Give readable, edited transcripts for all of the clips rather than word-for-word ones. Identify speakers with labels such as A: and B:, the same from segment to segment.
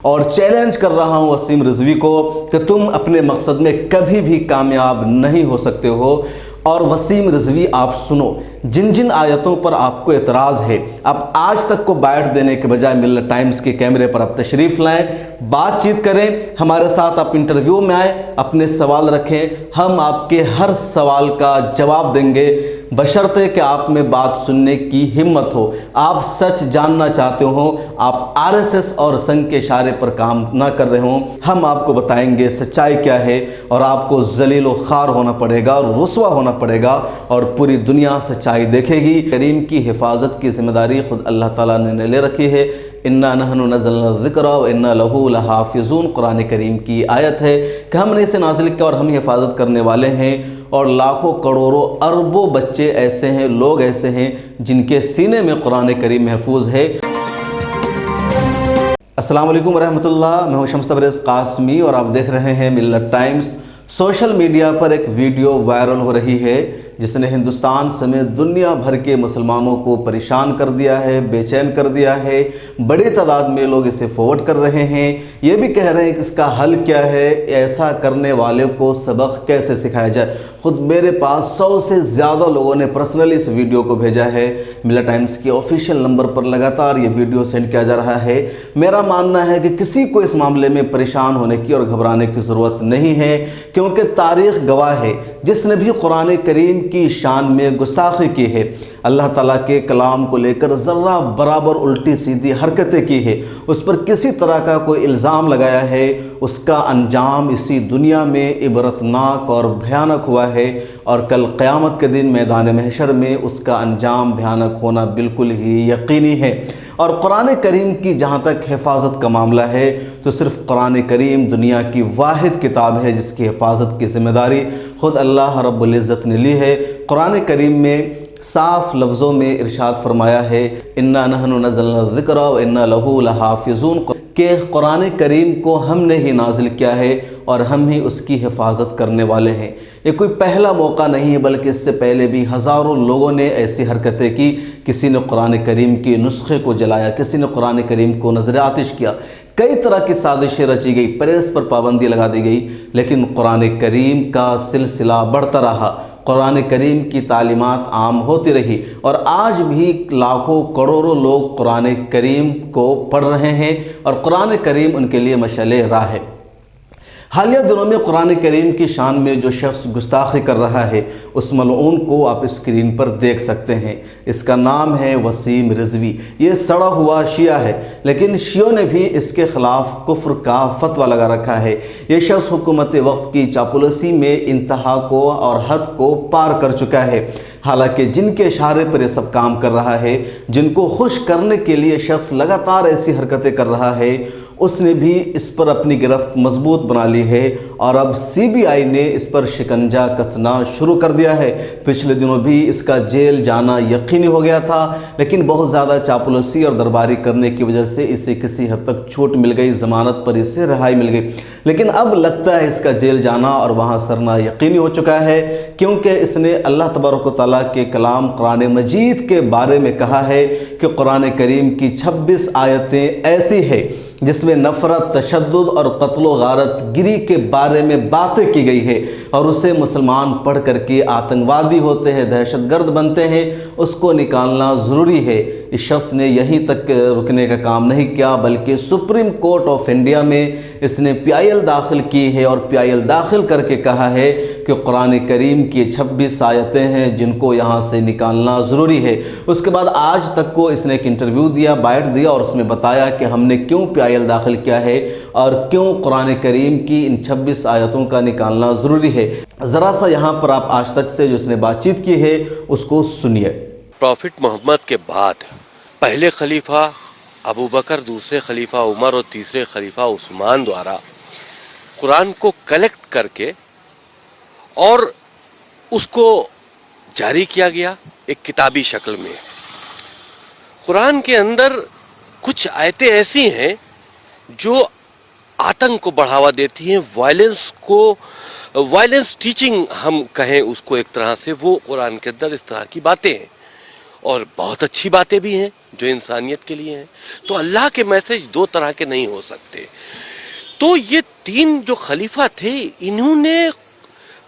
A: اور چیلنج کر رہا ہوں وسیم رضوی کو کہ تم اپنے مقصد میں کبھی بھی کامیاب نہیں ہو سکتے ہو۔ اور وسیم رضوی آپ سنو، جن جن آیتوں پر آپ کو اعتراض ہے، اب آج تک کو بائٹ دینے کے بجائے ملت ٹائمز کے کیمرے پر آپ تشریف لائیں، بات چیت کریں ہمارے ساتھ، آپ انٹرویو میں آئیں، اپنے سوال رکھیں، ہم آپ کے ہر سوال کا جواب دیں گے، بشرطے کہ آپ میں بات سننے کی ہمت ہو، آپ سچ جاننا چاہتے ہوں، آپ RSS اور سنگ کے اشارے پر کام نہ کر رہے ہوں، ہم آپ کو بتائیں گے سچائی کیا ہے، اور آپ کو ذلیل و خوار ہونا پڑے گا اور رسوا ہونا پڑے گا، اور پوری دنیا سچائی دیکھے گی۔ کریم کی حفاظت کی ذمہ داری خود اللہ تعالیٰ نے لے رکھی ہے۔ اِنَّا نَحْنُ نَزَّلْنَا الذِّكْرَ وَإِنَّا لَهُ لَحَافِظُونَ، قرآن کریم کی آیت ہے کہ ہم نے اسے نازل کیا اور ہم حفاظت کرنے والے ہیں، اور لاکھوں کروڑوں اربوں بچے ایسے ہیں، لوگ ایسے ہیں جن کے سینے میں قرآن کریم محفوظ ہے۔ السلام علیکم ورحمۃ اللہ، میں ہوں شمس تبریز قاسمی اور آپ دیکھ رہے ہیں ملت ٹائمز۔ سوشل میڈیا پر ایک ویڈیو وائرل ہو رہی ہے جس نے ہندوستان سمیت دنیا بھر کے مسلمانوں کو پریشان کر دیا ہے، بے چین کر دیا ہے، بڑی تعداد میں لوگ اسے فارورڈ کر رہے ہیں، یہ بھی کہہ رہے ہیں کہ اس کا حل کیا ہے، ایسا کرنے والے کو سبق کیسے سکھایا جائے۔ خود میرے پاس 100 سے زیادہ لوگوں نے پرسنلی اس ویڈیو کو بھیجا ہے، ملت ٹائمز کے آفیشیل نمبر پر لگاتار یہ ویڈیو سینڈ کیا جا رہا ہے۔ میرا ماننا ہے کہ کسی کو اس معاملے میں پریشان ہونے کی اور گھبرانے کی ضرورت نہیں ہے، کیونکہ تاریخ گواہ ہے جس نے بھی قرآن کریم کی شان میں گستاخی کی ہے، اللہ تعالیٰ کے کلام کو لے کر ذرہ برابر الٹی سیدھی حرکتیں کی ہے، اس پر کسی طرح کا کوئی الزام لگایا ہے، اس کا انجام اسی دنیا میں عبرتناک اور بھیانک ہوا ہے، اور کل قیامت کے دن میدان محشر میں اس کا انجام بھیانک ہونا بالکل ہی یقینی ہے۔ اور قرآن کریم کی جہاں تک حفاظت کا معاملہ ہے تو صرف قرآن کریم دنیا کی واحد کتاب ہے جس کی حفاظت کی ذمہ داری خود اللہ رب العزت نے لی ہے۔ قرآن کریم میں صاف لفظوں میں ارشاد فرمایا ہے، اِنَّا نَحْنُ نَزَّلْنَا الذِّكْرَ وَإِنَّا لَهُ لَحَافِظُونَ، کہ قرآن کریم کو ہم نے ہی نازل کیا ہے اور ہم ہی اس کی حفاظت کرنے والے ہیں۔ یہ کوئی پہلا موقع نہیں ہے، بلکہ اس سے پہلے بھی ہزاروں لوگوں نے ایسی حرکتیں کی، کسی نے قرآن کریم کے نسخے کو جلایا، کسی نے قرآن کریم کو نظر آتش کیا، کئی طرح کی سازشیں رچی گئی، پریس پر پابندی لگا دی گئی، لیکن قرآن کریم کا سلسلہ بڑھتا رہا، قرآن کریم کی تعلیمات عام ہوتی رہی، اور آج بھی لاکھوں کروڑوں لوگ قرآن کریم کو پڑھ رہے ہیں، اور قرآن کریم ان کے لیے مشعل راہ ہے۔ حالیہ دنوں میں قرآن کریم کی شان میں جو شخص گستاخی کر رہا ہے اس ملعون کو آپ اسکرین پر دیکھ سکتے ہیں، اس کا نام ہے وسیم رضوی۔ یہ سڑا ہوا شیعہ ہے، لیکن شیعوں نے بھی اس کے خلاف کفر کا فتویٰ لگا رکھا ہے۔ یہ شخص حکومت وقت کی چاپلوسی میں انتہا کو اور حد کو پار کر چکا ہے، حالانکہ جن کے اشارے پر یہ سب کام کر رہا ہے، جن کو خوش کرنے کے لیے شخص لگاتار ایسی حرکتیں کر رہا ہے، اس نے بھی اس پر اپنی گرفت مضبوط بنا لی ہے، اور اب CBI نے اس پر شکنجہ کسنا شروع کر دیا ہے۔ پچھلے دنوں بھی اس کا جیل جانا یقینی ہو گیا تھا، لیکن بہت زیادہ چاپلوسی اور درباری کرنے کی وجہ سے اسے کسی حد تک چھوٹ مل گئی، ضمانت پر اسے رہائی مل گئی، لیکن اب لگتا ہے اس کا جیل جانا اور وہاں سرنا یقینی ہو چکا ہے، کیونکہ اس نے اللہ تبارک و تعالیٰ کے کلام قرآن مجید کے بارے میں کہا ہے کہ قرآن کریم کی 26 آیتیں ایسی ہیں جس میں نفرت، تشدد اور قتل و غارت گری کے بارے میں باتیں کی گئی ہے، اور اسے مسلمان پڑھ کر کے آتنکوادی ہوتے ہیں، دہشت گرد بنتے ہیں، اس کو نکالنا ضروری ہے۔ اس شخص نے یہیں تک رکنے کا کام نہیں کیا، بلکہ سپریم کورٹ آف انڈیا میں اس نے PIL داخل کی ہے، اور PIL داخل کر کے کہا ہے کہ قرآن کریم کی 26 آیتیں ہیں جن کو یہاں سے نکالنا ضروری ہے۔ اس کے بعد آج تک کو اس نے ایک انٹرویو دیا، بائٹ دیا، اور اس میں بتایا کہ ہم نے کیوں PIL داخل کیا ہے اور کیوں قرآن کریم کی ان 26 آیتوں کا نکالنا ضروری ہے۔ ذرا سا یہاں پر آپ آج تک سے جو اس نے بات چیت کی ہے اس کو سنیے۔
B: پروفٹ محمد کے بعد پہلے خلیفہ ابو بکر، دوسرے خلیفہ عمر اور تیسرے خلیفہ عثمان دوارا قرآن کو کلیکٹ کر کے اور اس کو جاری کیا گیا ایک کتابی شکل میں۔ قرآن کے اندر کچھ آیتیں ایسی ہیں جو آتنک کو بڑھاوا دیتی ہیں، وائلنس ٹیچنگ ہم کہیں اس کو ایک طرح سے، وہ قرآن کے اندر اس طرح کی باتیں ہیں، اور بہت اچھی باتیں بھی ہیں جو انسانیت کے لیے ہیں. تو اللہ کے میسج دو طرح کے نہیں ہو سکتے. تو یہ تین جو خلیفہ تھے انہوں نے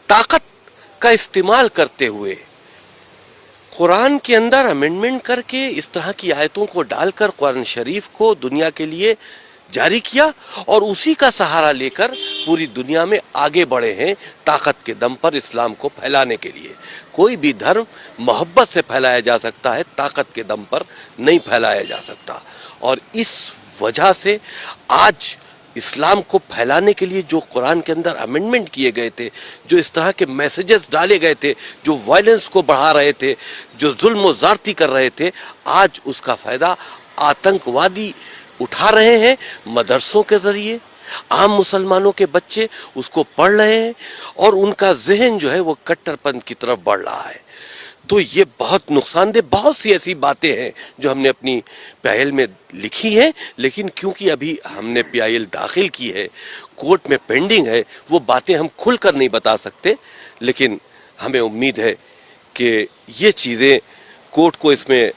B: طاقت کا استعمال کرتے ہوئے قرآن کے اندر امینڈمنٹ کر کے اس طرح کی آیتوں کو ڈال کر قرآن شریف کو دنیا کے لیے جاری کیا اور اسی کا سہارا لے کر پوری دنیا میں آگے بڑھے ہیں طاقت کے دم پر اسلام کو پھیلانے کے لیے. کوئی بھی دھرم محبت سے پھیلایا جا سکتا ہے، طاقت کے دم پر نہیں پھیلایا جا سکتا. اور اس وجہ سے آج اسلام کو پھیلانے کے لیے جو قرآن کے اندر امینڈمنٹ کیے گئے تھے، جو اس طرح کے میسیجز ڈالے گئے تھے، جو وائلنس کو بڑھا رہے تھے، جو ظلم و زیادتی کر رہے تھے، آج اس کا فائدہ آتنکوادی اٹھا رہے ہیں. مدرسوں کے ذریعے عام مسلمانوں کے بچے اس کو پڑھ رہے ہیں اور ان کا ذہن جو ہے وہ کٹر پنتھ کی طرف بڑھ رہا ہے. تو یہ بہت نقصان دہ. بہت سی ایسی باتیں ہیں جو ہم نے اپنی PIL میں لکھی ہیں، لیکن کیونکہ ابھی ہم نے PIL داخل کی ہے، کورٹ میں پینڈنگ ہے، وہ باتیں ہم کھل کر نہیں بتا سکتے. لیکن ہمیں امید ہے کہ یہ چیزیں کورٹ کو اس میں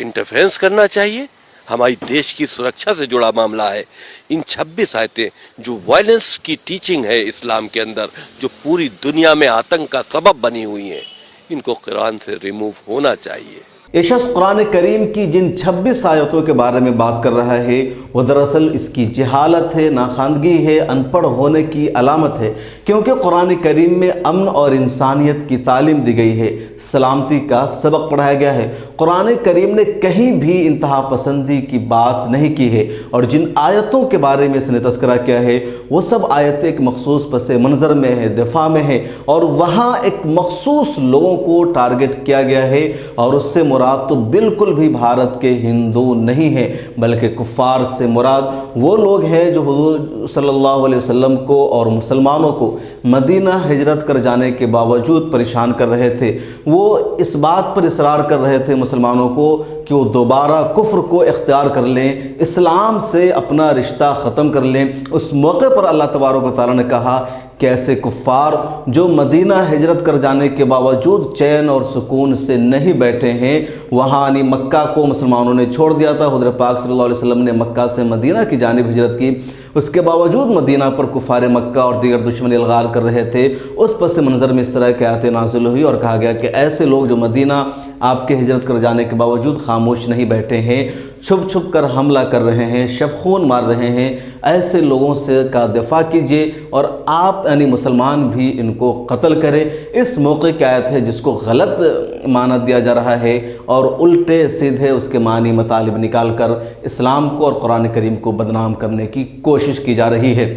B: انٹرفیرنس کرنا چاہیے. ہماری دیش کی سرکشا سے جڑا معاملہ ہے. ان 26 آیتیں جو وائلنس کی ٹیچنگ ہے اسلام کے اندر، جو پوری دنیا میں آتنک کا سبب بنی ہوئی ہیں، ان کو قرآن سے ریموو ہونا چاہیے.
A: یہ شخص قرآن کریم کی جن 26 آیتوں کے بارے میں بات کر رہا ہے وہ دراصل اس کی جہالت ہے، ناخواندگی ہے، ان پڑھ ہونے کی علامت ہے. کیونکہ قرآن کریم میں امن اور انسانیت کی تعلیم دی گئی ہے، سلامتی کا سبق پڑھایا گیا ہے. قرآن کریم نے کہیں بھی انتہا پسندی کی بات نہیں کی ہے. اور جن آیتوں کے بارے میں اس نے تذکرہ کیا ہے وہ سب آیتیں ایک مخصوص پس منظر میں ہے، دفاع میں ہے، اور وہاں ایک مخصوص لوگوں کو ٹارگٹ کیا گیا ہے. اور اس سے مراد تو بالکل بھی بھارت کے ہندو نہیں ہیں، بلکہ کفار سے مراد وہ لوگ ہیں جو حضور صلی اللہ علیہ وسلم کو اور مسلمانوں کو مدینہ ہجرت کر جانے کے باوجود پریشان کر رہے تھے. وہ اس بات پر اصرار کر رہے تھے مسلمانوں کو کہ وہ دوبارہ کفر کو اختیار کر لیں، اسلام سے اپنا رشتہ ختم کر لیں. اس موقع پر اللہ تبارک و تعالیٰ نے کہا کہ ایسے کفار جو مدینہ ہجرت کر جانے کے باوجود چین اور سکون سے نہیں بیٹھے ہیں، وہاں یعنی مکہ کو مسلمانوں نے چھوڑ دیا تھا. حضور پاک صلی اللہ علیہ وسلم نے مکہ سے مدینہ کی جانب ہجرت کی، اس کے باوجود مدینہ پر کفار مکہ اور دیگر دشمن الغار کر رہے تھے. اس پس منظر میں اس طرح کی آیتیں نازل ہوئی اور کہا گیا کہ ایسے لوگ جو مدینہ آپ کے ہجرت کر جانے کے باوجود خاموش نہیں بیٹھے ہیں، چھپ چھپ کر حملہ کر رہے ہیں، شب خون مار رہے ہیں، ایسے لوگوں سے کا دفاع کیجئے اور آپ یعنی مسلمان بھی ان کو قتل کریں. اس موقع کی آیت ہے جس کو غلط معنی دیا جا رہا ہے اور الٹے سیدھے اس کے معنی مطالب نکال کر اسلام کو اور قرآن کریم کو بدنام کرنے کی کوشش کی جا رہی ہے.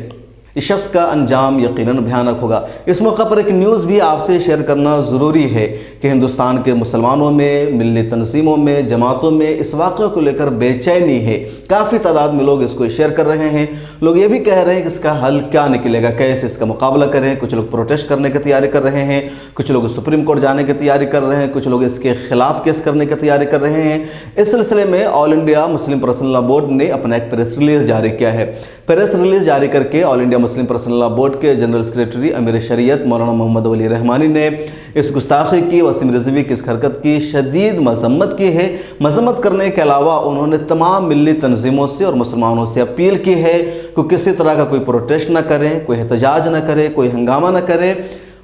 A: اس شخص کا انجام یقیناً بھیانک ہوگا. اس موقع پر ایک نیوز بھی آپ سے شیئر کرنا ضروری ہے کہ ہندوستان کے مسلمانوں میں، ملی تنظیموں میں، جماعتوں میں اس واقعے کو لے کر بے چینی ہے. کافی تعداد میں لوگ اس کو شیئر کر رہے ہیں. لوگ یہ بھی کہہ رہے ہیں کہ اس کا حل کیا نکلے گا، کیسے اس کا مقابلہ کریں. کچھ لوگ پروٹیسٹ کرنے کی تیاری کر رہے ہیں، کچھ لوگ سپریم کورٹ جانے کی تیاری کر رہے ہیں، کچھ لوگ اس کے خلاف کیس کرنے کی تیاری کر رہے ہیں. اس سلسلے میں All India Muslim Personal Law Board نے اپنا ایک پریس ریلیز جاری کیا ہے. پریس ریلیز جاری کر کے All India Muslim Personal Law Board کے جنرل سیکریٹری امیر شریعت مولانا محمد ولی رحمانی نے اس گستاخی کی، وسیم رضوی کی اس حرکت کی شدید مذمت کی ہے. مذمت کرنے کے علاوہ انہوں نے تمام ملی تنظیموں سے اور مسلمانوں سے اپیل کی ہے کہ کسی طرح کا کوئی پروٹیسٹ نہ کریں، کوئی احتجاج نہ کرے، کوئی ہنگامہ نہ کرے،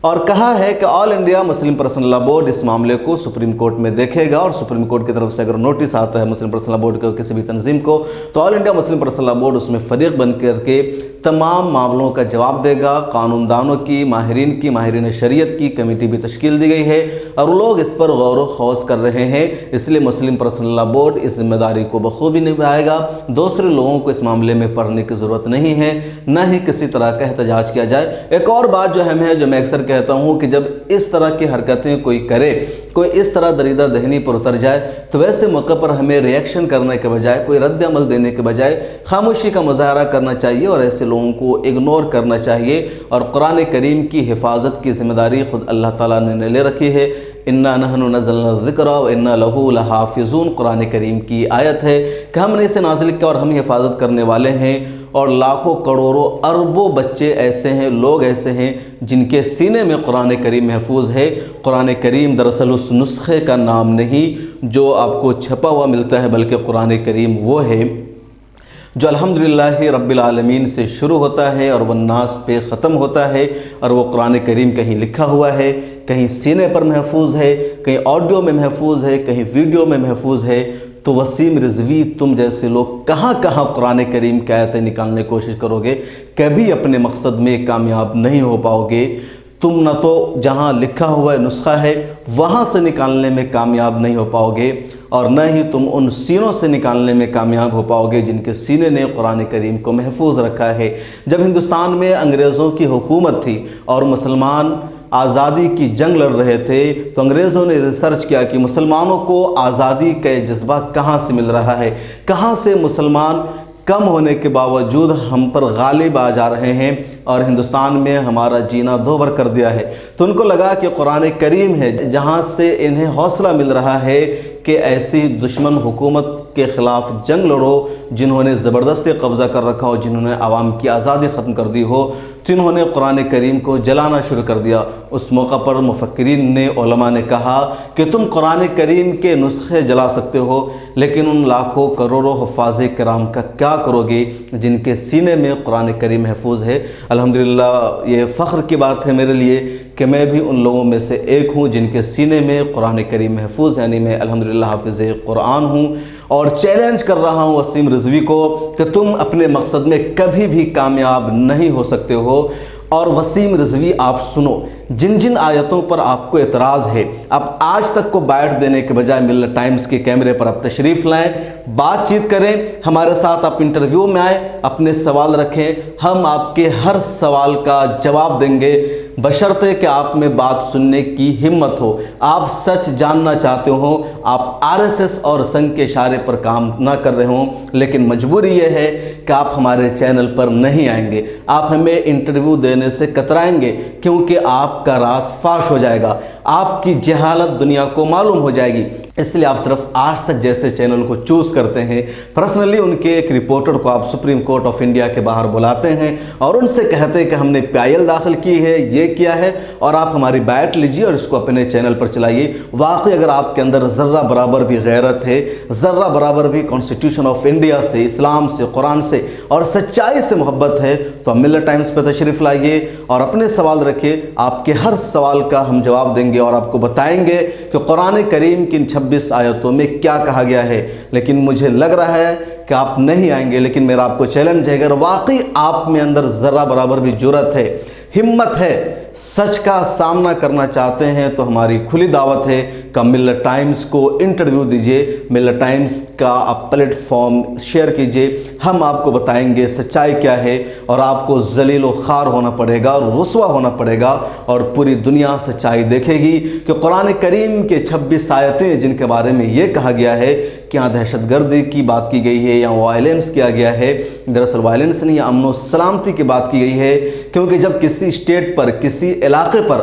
A: اور کہا ہے کہ All India Muslim Personal Law Board اس معاملے کو سپریم کورٹ میں دیکھے گا اور سپریم کورٹ کی طرف سے اگر نوٹس آتا ہے مسلم پرسنل لاء بورڈ کے کسی بھی تنظیم کو تو All India Muslim Personal Law Board اس میں فریق بن کر کے تمام معاملوں کا جواب دے گا. قانون دانوں کی، ماہرین شریعت کی کمیٹی بھی تشکیل دی گئی ہے اور لوگ اس پر غور و خوض کر رہے ہیں. اس لیے مسلم پرسنل لاء بورڈ اس ذمہ داری کو بخوبی نبھائے گا. دوسرے لوگوں کو اس معاملے میں پڑھنے کی ضرورت نہیں ہے، نہ ہی کسی طرح کا احتجاج کیا جائے. ایک اور بات جو اہم ہے، جو میں اکثر کہتا ہوں کہ جب اس طرح کی حرکتیں کوئی کرے، کوئی اس طرح دریدہ دہنی پر اتر جائے تو ویسے موقع پر ہمیں ریئیکشن کرنے کے بجائے، کوئی رد عمل دینے کے بجائے خاموشی کا مظاہرہ کرنا چاہیے اور ایسے لوگوں کو اگنور کرنا چاہیے. اور قرآن کریم کی حفاظت کی ذمہ داری خود اللہ تعالیٰ نے لے رکھی ہے. اِنَّا نَحْنُ نَزَّلْنَا الذِّكْرَ وَإِنَّا لَهُ لَحَافِظُونَ. قرآن کریم کی آیت ہے کہ ہم نے اسے نازل کیا اور ہم ہی حفاظت کرنے والے ہیں. اور لاکھوں کروڑوں اربوں بچے ایسے ہیں، لوگ ایسے ہیں جن کے سینے میں قرآن کریم محفوظ ہے۔ قرآن کریم دراصل اس نسخے کا نام نہیں جو آپ کو چھپا ہوا ملتا ہے، بلکہ قرآن کریم وہ ہے جو الحمدللہ رب العالمین سے شروع ہوتا ہے اور والناس پہ ختم ہوتا ہے، اور وہ قرآن کریم کہیں لکھا ہوا ہے، کہیں سینے پر محفوظ ہے، کہیں آڈیو میں محفوظ ہے، کہیں ویڈیو میں محفوظ ہے۔ تو وسیم رضوی تم جیسے لوگ کہاں کہاں قرآن کریم کی آیتیں نکالنے کی کوشش کرو گے، کبھی اپنے مقصد میں کامیاب نہیں ہو پاؤ گے۔ تم نہ تو جہاں لکھا ہوا ہے نسخہ ہے وہاں سے نکالنے میں کامیاب نہیں ہو پاؤ گے، اور نہ ہی تم ان سینوں سے نکالنے میں کامیاب ہو پاؤ گے جن کے سینے نے قرآن کریم کو محفوظ رکھا ہے۔ جب ہندوستان میں انگریزوں کی حکومت تھی اور مسلمان آزادی کی جنگ لڑ رہے تھے، تو انگریزوں نے ریسرچ کیا کہ مسلمانوں کو آزادی کا یہ جذبہ کہاں سے مل رہا ہے، کہاں سے مسلمان کم ہونے کے باوجود ہم پر غالب آ جا رہے ہیں اور ہندوستان میں ہمارا جینا دوبر کر دیا ہے۔ تو ان کو لگا کہ قرآن کریم ہے جہاں سے انہیں حوصلہ مل رہا ہے کہ ایسی دشمن حکومت کے خلاف جنگ لڑو جنہوں نے زبردستی قبضہ کر رکھا ہو، جنہوں نے عوام کی آزادی ختم کر دی ہو، تو انہوں نے قرآن کریم کو جلانا شروع کر دیا۔ اس موقع پر مفکرین نے، علماء نے کہا کہ تم قرآن کریم کے نسخے جلا سکتے ہو، لیکن ان لاکھوں کروڑوں حفاظ کرام کا کیا کرو گے جن کے سینے میں قرآن کریم محفوظ ہے؟ الحمدللہ یہ فخر کی بات ہے میرے لیے کہ میں بھی ان لوگوں میں سے ایک ہوں جن کے سینے میں قرآن کریم محفوظ ہے، یعنی میں الحمدللہ حافظ قرآن ہوں، اور چیلنج کر رہا ہوں وسیم رضوی کو کہ تم اپنے مقصد میں کبھی بھی کامیاب نہیں ہو سکتے ہو۔ اور وسیم رضوی آپ سنو، جن جن آیتوں پر آپ کو اعتراض ہے، اب آج تک کو بائٹ دینے کے بجائے ملت ٹائمز کے کیمرے پر آپ تشریف لائیں، بات چیت کریں ہمارے ساتھ، آپ انٹرویو میں آئیں، اپنے سوال رکھیں، ہم آپ کے ہر سوال کا جواب دیں گے، بشرطے کہ آپ میں بات سننے کی ہمت ہو، آپ سچ جاننا چاہتے ہوں، آپ RSS اور سنگ کے اشارے پر کام نہ کر رہے ہوں، لیکن مجبوری یہ ہے کہ آپ ہمارے چینل پر نہیں آئیں گے، آپ ہمیں انٹرویو دینے سے کترائیں گے، کیونکہ آپ کا راز فاش ہو جائے گا، آپ کی جہالت دنیا کو معلوم ہو جائے گی۔ اس لیے آپ صرف آج تک جیسے چینل کو چوز کرتے ہیں، پرسنلی ان کے ایک رپورٹر کو آپ سپریم کورٹ آف انڈیا کے باہر بلاتے ہیں اور ان سے کہتے ہیں کہ ہم نے PIL داخل کی ہے، یہ کیا ہے، اور آپ ہماری بائٹ لیجیے اور اس کو اپنے چینل پر چلائیے۔ واقعی اگر آپ کے اندر ذرہ برابر بھی غیرت ہے، ذرہ برابر بھی کانسٹیٹیوشن آف انڈیا سے، اسلام سے، قرآن سے اور سچائی سے محبت ہے، تو آپ ملت ٹائمز پہ تشریف لائیے اور اپنے سوال رکھیے، آپ کے ہر سوال کا ہم جواب دیں گے اور آپ کو بتائیں گے کہ قرآن کریم کی 26 آیتوں میں کیا کہا گیا ہے۔ لیکن مجھے لگ رہا ہے کہ آپ نہیں آئیں گے، لیکن میرا آپ کو چیلنج ہے، اگر واقعی آپ میں اندر ذرہ برابر بھی جرأت ہے، ہمت ہے، سچ کا سامنا کرنا چاہتے ہیں، تو ہماری کھلی دعوت ہے کہ ملت ٹائمز کو انٹرویو دیجئے، ملت ٹائمز کا آپ پلیٹ فارم شیئر کیجئے، ہم آپ کو بتائیں گے سچائی کیا ہے، اور آپ کو ذلیل و خوار ہونا پڑے گا اور رسوا ہونا پڑے گا، اور پوری دنیا سچائی دیکھے گی کہ قرآن کریم کے 26 آیتیں جن کے بارے میں یہ کہا گیا ہے کہ یہاں دہشت گردی کی بات کی گئی ہے یا وائلنس کیا گیا ہے، دراصل وائلنس نہیں، امن و سلامتی کی بات کی گئی ہے، کیونکہ جب کسی اسٹیٹ پر، کسی علاقے پر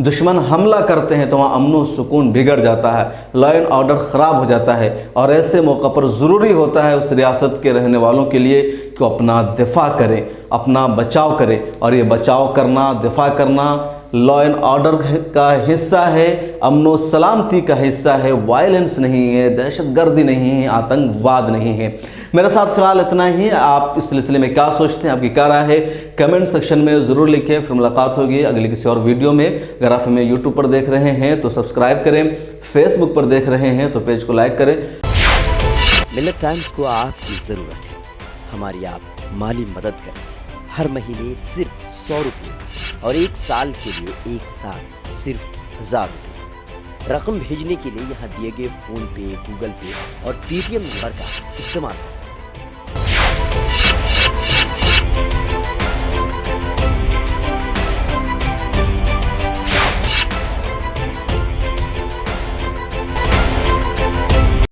A: دشمن حملہ کرتے ہیں تو وہاں امن و سکون بگڑ جاتا ہے، لا اینڈ آرڈر خراب ہو جاتا ہے، اور ایسے موقع پر ضروری ہوتا ہے اس ریاست کے رہنے والوں کے لیے کہ وہ اپنا دفاع کریں، اپنا بچاؤ کریں، اور یہ بچاؤ کرنا، دفاع کرنا لا اینڈ آرڈر کا حصہ ہے، امن و سلامتی کا حصہ ہے، وائلنس نہیں ہے، دہشت گردی نہیں ہے، آتنکواد نہیں ہے۔ میرے ساتھ فی الحال اتنا ہی، آپ اس سلسلے میں کیا سوچتے ہیں، آپ کی کیا رائے ہے، کمنٹ سیکشن میں ضرور لکھیں۔ پھر ملاقات ہوگی اگلی کسی اور ویڈیو میں۔ اگر آپ ہمیں یوٹیوب پر دیکھ رہے ہیں تو سبسکرائب کریں، فیس بک پر دیکھ رہے ہیں تو پیج کو لائک کریں۔
C: ملت ٹائمز کو آپ کی ضرورت ہے، ہماری آپ مالی مدد کریں، ہر مہینے صرف 100 روپے اور 1 سال کے لیے 1 سال صرف 1000 روپے۔ رقم بھیجنے کے لیے یہاں دیے گئے فون پے، گوگل پے اور پے TM نمبر کا استعمال کر سکتے ہیں۔